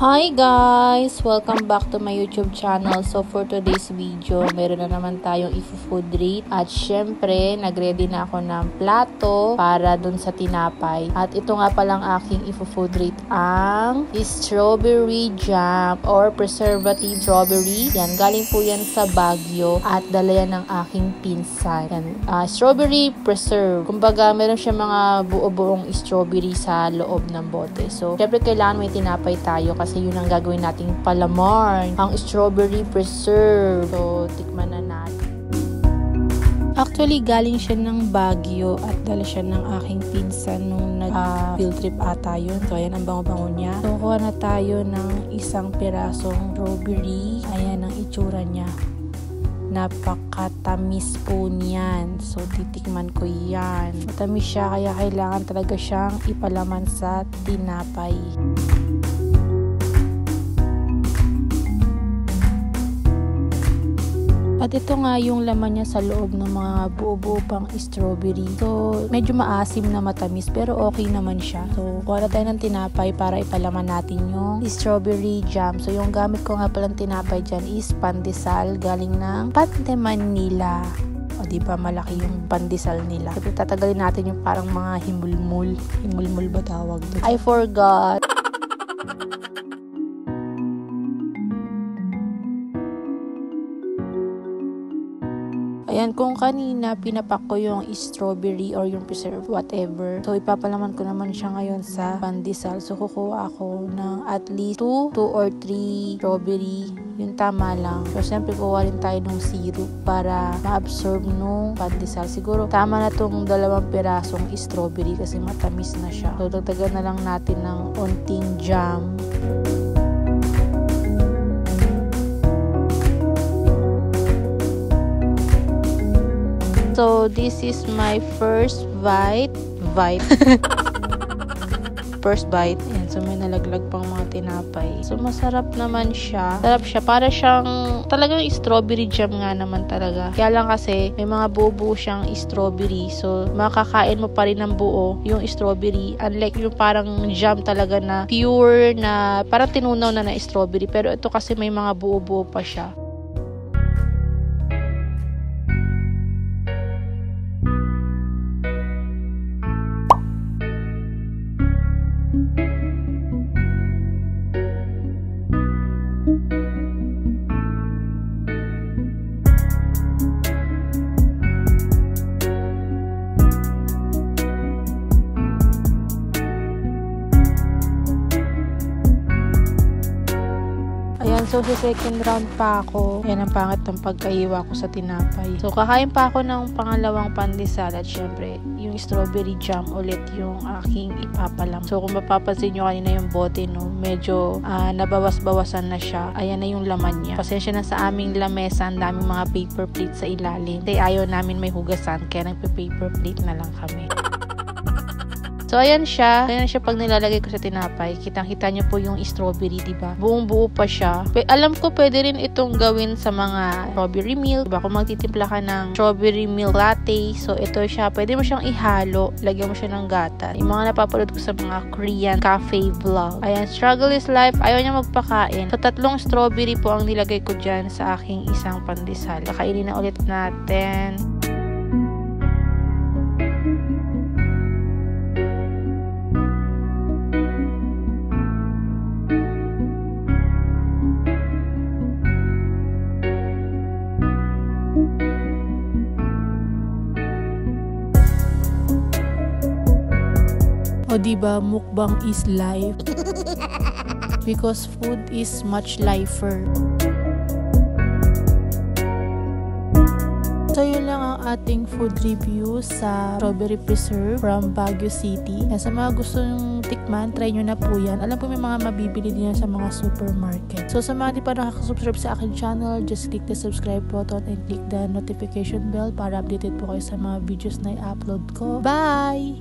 Hi guys! Welcome back to my YouTube channel. So for today's video, meron na naman tayong i-food rate. At syempre, nagready na ako ng plato para dun sa tinapay. At ito nga palang aking i-food rate ang strawberry jam or preservative strawberry. Yan, galing po yan sa Baguio at dala yan ng aking pinsan. Yan, strawberry preserve. Kumbaga, meron siya mga buo-buong strawberry sa loob ng bote. So, syempre kailangan may tinapay tayo kasi yun ang gagawin nating palamar, ang strawberry preserve. So, tikman na natin. Actually, galing siya ng Baguio at dala siya ng aking pinsan nung nag-field trip ata yun. So, ayan ang bango-bango niya. So, kuha na tayo ng isang pirasong strawberry. Ayan ang itsura niya. Napakatamis po niyan. So, titikman ko yan. Matamis siya, kaya kailangan talaga siyang ipalaman sa tinapay. At ito nga yung laman niya sa loob ng mga buo-buo pang strawberry. So, medyo maasim na matamis pero okay naman siya. So, kuha na tayo ng tinapay para ipalaman natin yung strawberry jam. So, yung gamit ko nga palang tinapay dyan is pandesal galing ng Pante Manila. O, diba malaki yung pandesal nila. So, tatagalin natin yung parang mga himulmul. Himulmul ba tawag doon? I forgot. Ayan, kung kanina pinapak ko yung strawberry or yung preserve, whatever. So, ipapalaman ko naman siya ngayon sa pandesal. So, kukuha ako ng at least 2 or 3 strawberry. Yung tama lang. So, siyempre, kuha rin tayo ng syrup para ma-absorb nung pandesal. Siguro, tama na tong 2 pirasong strawberry kasi matamis na siya. So, dagdagan na lang natin ng onting jam. So, this is my first bite. First bite. Ayan, so may nalaglag pang mga tinapay. So, masarap naman siya. Sarap siya. Para siyang talagang strawberry jam nga naman talaga. Kaya lang kasi, may mga buo-buo siyang strawberry. So, makakain mo pa rin ng buo yung strawberry. Unlike yung parang jam talaga na pure na parang tinunaw na strawberry. Pero ito kasi may mga buo-buo pa siya. So, sa second round pa ako. Yan ang pangit ng pagkaiwa ko sa tinapay. So, kakain pa ako ng pangalawang pandesal at syempre, yung strawberry jam ulit yung aking ipapalam. So, kung mapapansin nyo kanina yung bote, no, medyo nabawas-bawasan na siya. Ayan na yung laman niya. Pasensya na sa aming lamesa, ang daming mga paper plate sa ilalim. Kasi ayaw namin may hugasan, kaya nagpe-paper plate na lang kami. So, ayan siya. Ayan siya pag nilalagay ko sa tinapay. Kitang-kita niyo po yung strawberry, diba? Buong-buo pa siya. Alam ko, pwede rin itong gawin sa mga strawberry milk. Diba? Kung magtitimpla ka ng strawberry milk latte. So, ito siya. Pwede mo siyang ihalo. Lagyan mo siya ng gata. Yung mga napapanood ko sa mga Korean cafe vlog. Ayan, struggle is life. Ayaw niya magpakain. So, 3 strawberry po ang nilagay ko dyan sa aking isang pandesal. Kakainin na ulit natin. O diba, mukbang is life. Because food is much lifer. So, yun lang ang ating food review sa strawberry preserve from Baguio City. Sa mga gusto nyong tikman, try nyo na po yan. Alam po may mga mabibili din yan sa mga supermarket. So, sa mga di pa nakaka-subscribe sa akin channel, just click the subscribe button and click the notification bell para updated po kayo sa mga videos na i-upload ko. Bye!